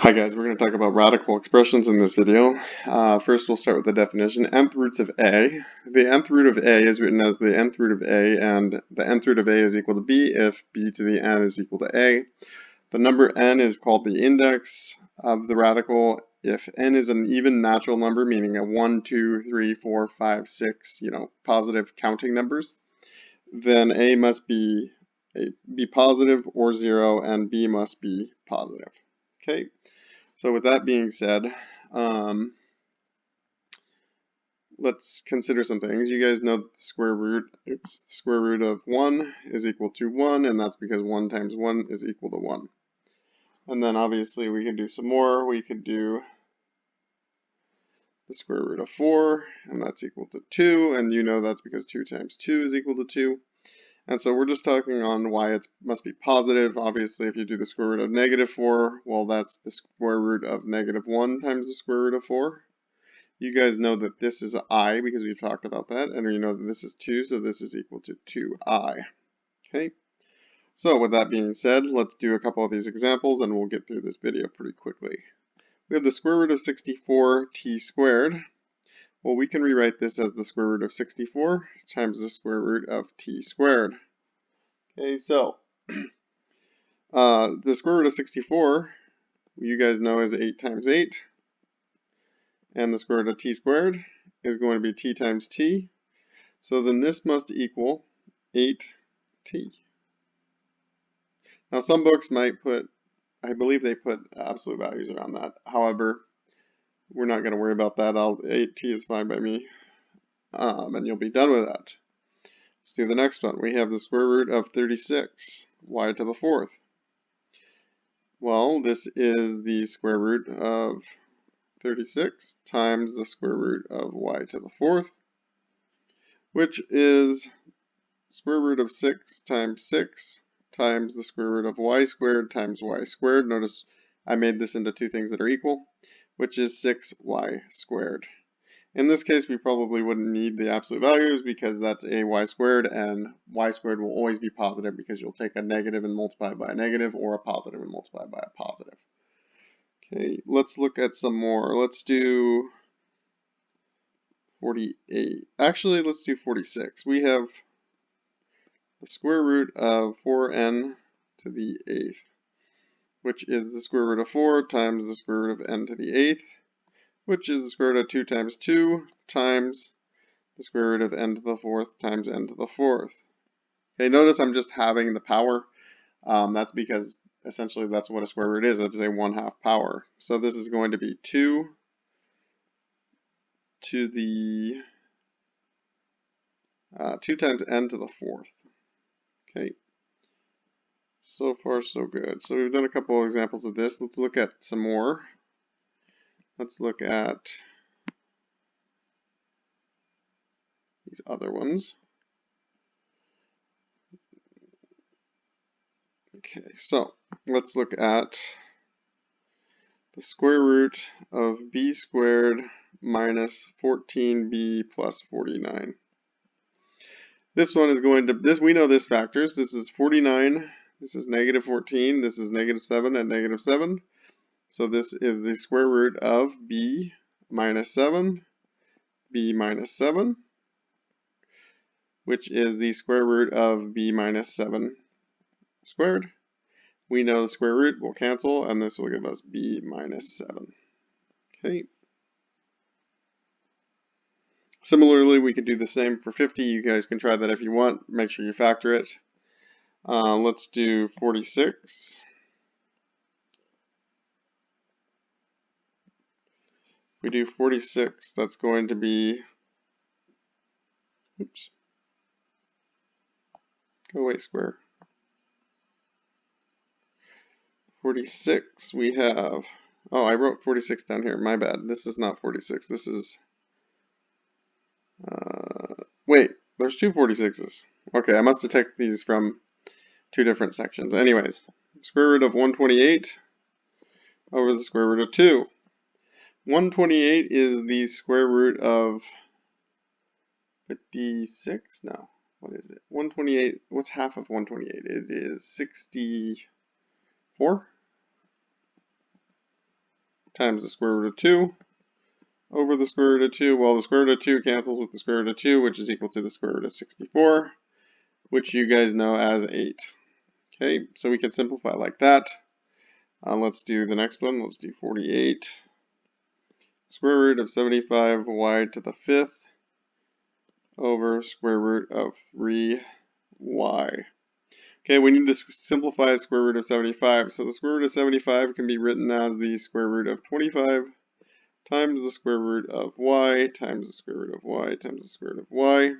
Hi guys, we're going to talk about radical expressions in this video. First we'll start with the definition. Nth roots of a. The nth root of a is written as the nth root of a, and the nth root of a is equal to b if b to the n is equal to a. The number n is called the index of the radical if n is an even natural number, meaning a 1, 2, 3, 4, 5, 6, positive counting numbers. Then a must be positive or 0, and b must be positive. Okay. So with that being said, let's consider some things. You guys know that the square root of 1 is equal to 1, and that's because 1 times 1 is equal to 1. And then obviously we could do some more. We could do the square root of 4, and that's equal to 2, and you know that's because 2 times 2 is equal to 2. And so we're just talking on why it must be positive. Obviously, if you do the square root of negative 4, well, that's the square root of negative 1 times the square root of 4. You guys know that this is I because we've talked about that, and we know that this is 2, so this is equal to 2I. Okay, so with that being said, let's do a couple of these examples, and we'll get through this video pretty quickly. We have the square root of 64t squared. Well, we can rewrite this as the square root of 64 times the square root of t squared. Okay, so the square root of 64, you guys know, is 8 times 8. And the square root of t squared is going to be t times t. So then this must equal 8t. Now some books might put, I believe they put absolute values around that. However, we're not going to worry about that. 8t is fine by me. And you'll be done with that. Let's do the next one. We have the square root of 36, y to the 4th. Well, this is the square root of 36 times the square root of y to the 4th, which is square root of 6 times 6 times the square root of y squared times y squared. Notice I made this into two things that are equal, which is 6y squared. In this case, we probably wouldn't need the absolute values because that's a y squared, and y squared will always be positive because you'll take a negative and multiply by a negative, or a positive and multiply by a positive. Okay, let's look at some more. Let's do 48. Actually, let's do 46. We have the square root of 4n to the 8th, which is the square root of 4 times the square root of n to the 8th, which is the square root of 2 times 2 times the square root of n to the 4th times n to the 4th. Okay, notice I'm just halving the power. That's because essentially that's what a square root is. It's a 1/2 power. So this is going to be 2 to the 2 times n to the 4th. Okay. So far, so good. So we've done a couple of examples of this. Let's look at some more. Let's look at these other ones. Okay, so let's look at the square root of b squared minus 14b plus 49. This one is going to, we know this factors. This is 49, this is negative 14, this is negative 7 and negative 7. So this is the square root of b minus 7, b minus 7, which is the square root of b minus 7 squared. We know the square root will cancel, and this will give us b minus 7. Okay. Similarly, we could do the same for 50. You guys can try that if you want. Make sure you factor it. Let's do 46. If we do 46, that's going to be, oops, go away square. 46, we have, oh, I wrote 46 down here, my bad. This is not 46, this is, wait, there's two 46s. Okay, I must have taken these from two different sections. Anyways, square root of 128 over the square root of 2. 128 is the square root of 56? No, what is it? 128, what's half of 128? It is 64? times the square root of 2 over the square root of 2. Well, the square root of 2 cancels with the square root of 2, which is equal to the square root of 64, which you guys know as 8. Okay, so we can simplify like that. Let's do the next one. Let's do 48. Square root of 75y to the 5th over square root of 3y. Okay, we need to simplify square root of 75. So the square root of 75 can be written as the square root of 25 times the square root of y times the square root of y times the square root of y.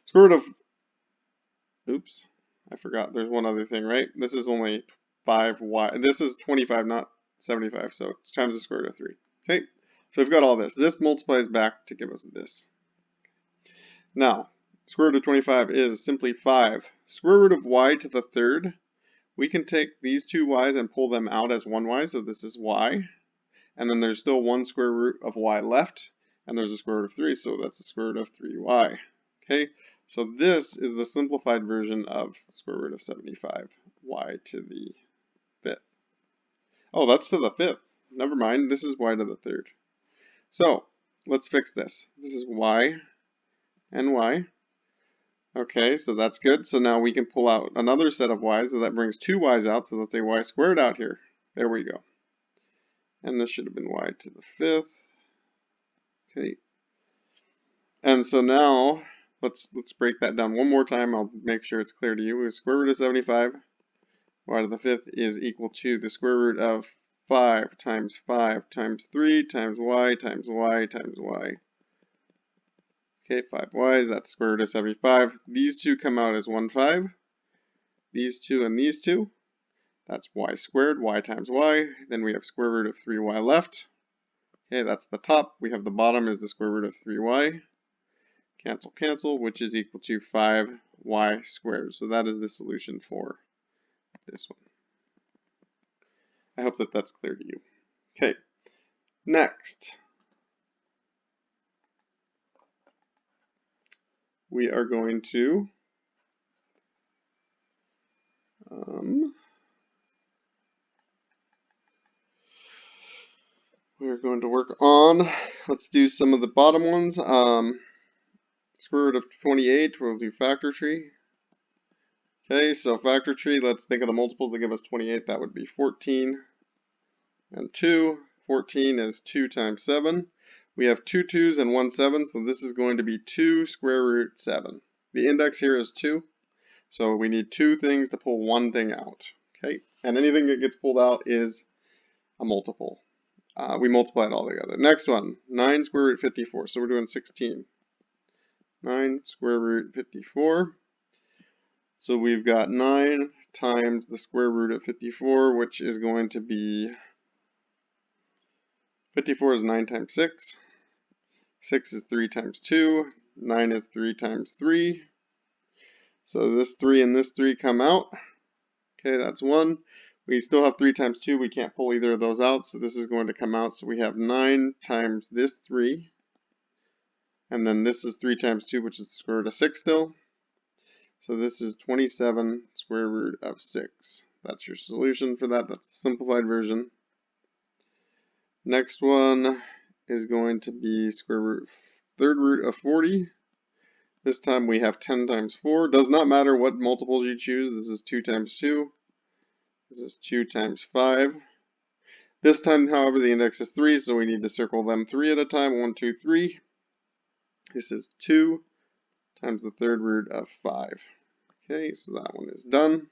Square root of, oops, I forgot there's one other thing, right? This is only 5y. This is 25, not 75, so it's times the square root of 3. Okay, so we've got all this. This multiplies back to give us this. Now, square root of 25 is simply 5. Square root of y to the 3rd, we can take these two y's and pull them out as one y, so this is y. And then there's still one square root of y left, and there's a square root of 3, so that's the square root of 3y. Okay, so this is the simplified version of square root of 75, y to the 5th. Oh, that's to the 5th. Never mind, this is y to the 3rd. So, let's fix this. This is y and y. Okay, so that's good. So now we can pull out another set of y's, so that brings two y's out, so let's say y squared out here. There we go. And this should have been y to the 5th. Okay. And so now, let's break that down one more time. I'll make sure it's clear to you. Square root of 75, y to the 5th is equal to the square root of 5 times 3 times y times y times y. Okay, 5y's, that's square root of 75. These two come out as 1, 5. These two and these two. That's y squared, y times y. Then we have square root of 3y left. Okay, that's the top. We have the bottom is the square root of 3y. Cancel, cancel, which is equal to 5y squared. So that is the solution for this one. I hope that that's clear to you. Okay, next. We are going to work on, let's do some of the bottom ones. Square root of 28, we'll do factor tree. Okay, so factor tree, let's think of the multiples that give us 28. That would be 14 and 2. 14 is 2 times 7. We have 2 2's and 1 7, so this is going to be 2 square root 7. The index here is 2, so we need two things to pull one thing out. Okay, and anything that gets pulled out is a multiple. We multiply it all together. Next one, 9 square root 54, so we're doing 16. 9 square root 54. So we've got 9 times the square root of 54, which is going to be, 54 is 9 times 6. 6 is 3 times 2. 9 is 3 times 3. So this 3 and this 3 come out. Okay, that's 1. We still have 3 times 2. We can't pull either of those out, so this is going to come out. So we have 9 times this 3. And then this is 3 times 2, which is the square root of 6 still. So this is 27 square root of 6. That's your solution for that. That's the simplified version. Next one is going to be square root, third root of 40. This time we have 10 times 4. Does not matter what multiples you choose. This is 2 times 2. This is 2 times 5. This time, however, the index is 3, so we need to circle them 3 at a time. 1, 2, 3. This is 2 times the third root of 5. Okay, so that one is done.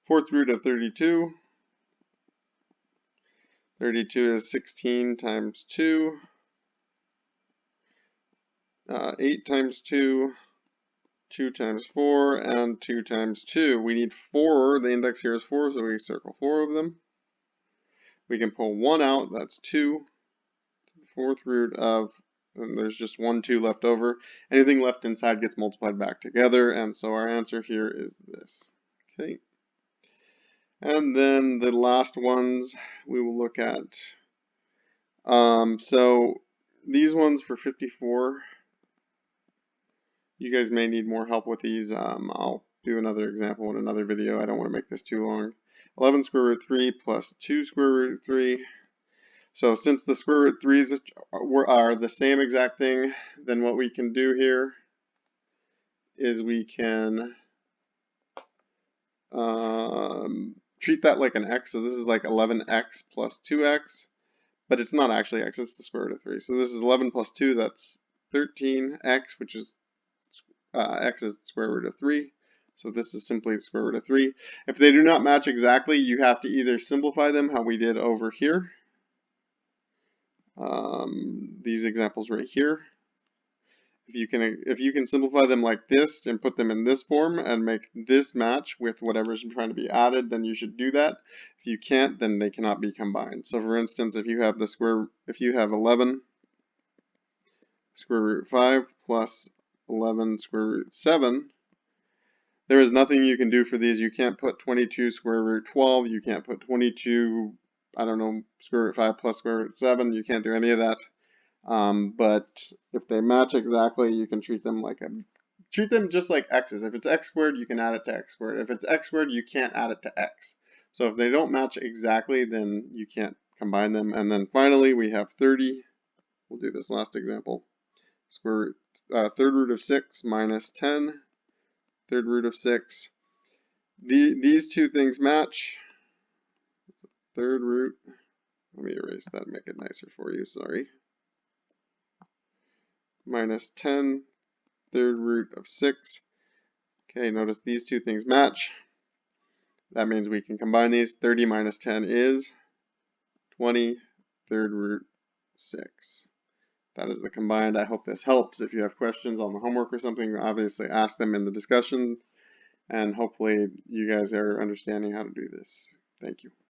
Fourth root of 32. 32 is 16 times 2. 8 times 2. 2 times 4, and 2 times 2. We need 4. The index here is 4, so we circle 4 of them. We can pull 1 out. That's 2. The fourth root of, and there's just 1, 2 left over. Anything left inside gets multiplied back together, and so our answer here is this. Okay. And then the last ones we will look at. So these ones for 54, you guys may need more help with these. I'll do another example in another video. I don't want to make this too long. 11 square root 3 plus 2 square root 3. So since the square root 3's are the same exact thing, then what we can do here is we can treat that like an x. So this is like 11x plus 2x, but it's not actually x, it's the square root of 3. So this is 11 plus 2, that's 13x, which is x is the square root of 3. So this is simply the square root of 3. If they do not match exactly, you have to either simplify them how we did over here. These examples right here. If you can simplify them like this and put them in this form and make this match with whatever's trying to be added, then you should do that. If you can't, then they cannot be combined. So for instance, if you have 11 square root 5 plus 11 square root 7, there is nothing you can do for these. You can't put 22 square root 12. You can't put 22, I don't know, square root 5 plus square root 7. You can't do any of that. But if they match exactly, you can treat them just like x's. If it's x squared, you can add it to x squared. If it's x squared, you can't add it to x. So if they don't match exactly, then you can't combine them. And then finally, we have 30. We'll do this last example. Third root of 6 minus 10. Third root of 6. These two things match. Third root. Let me erase that and make it nicer for you. Sorry. Minus 10. Third root of 6. Okay, notice these two things match. That means we can combine these. 30 minus 10 is 20. Third root 6. That is the combined. I hope this helps. If you have questions on the homework or something, obviously ask them in the discussion. And hopefully you guys are understanding how to do this. Thank you.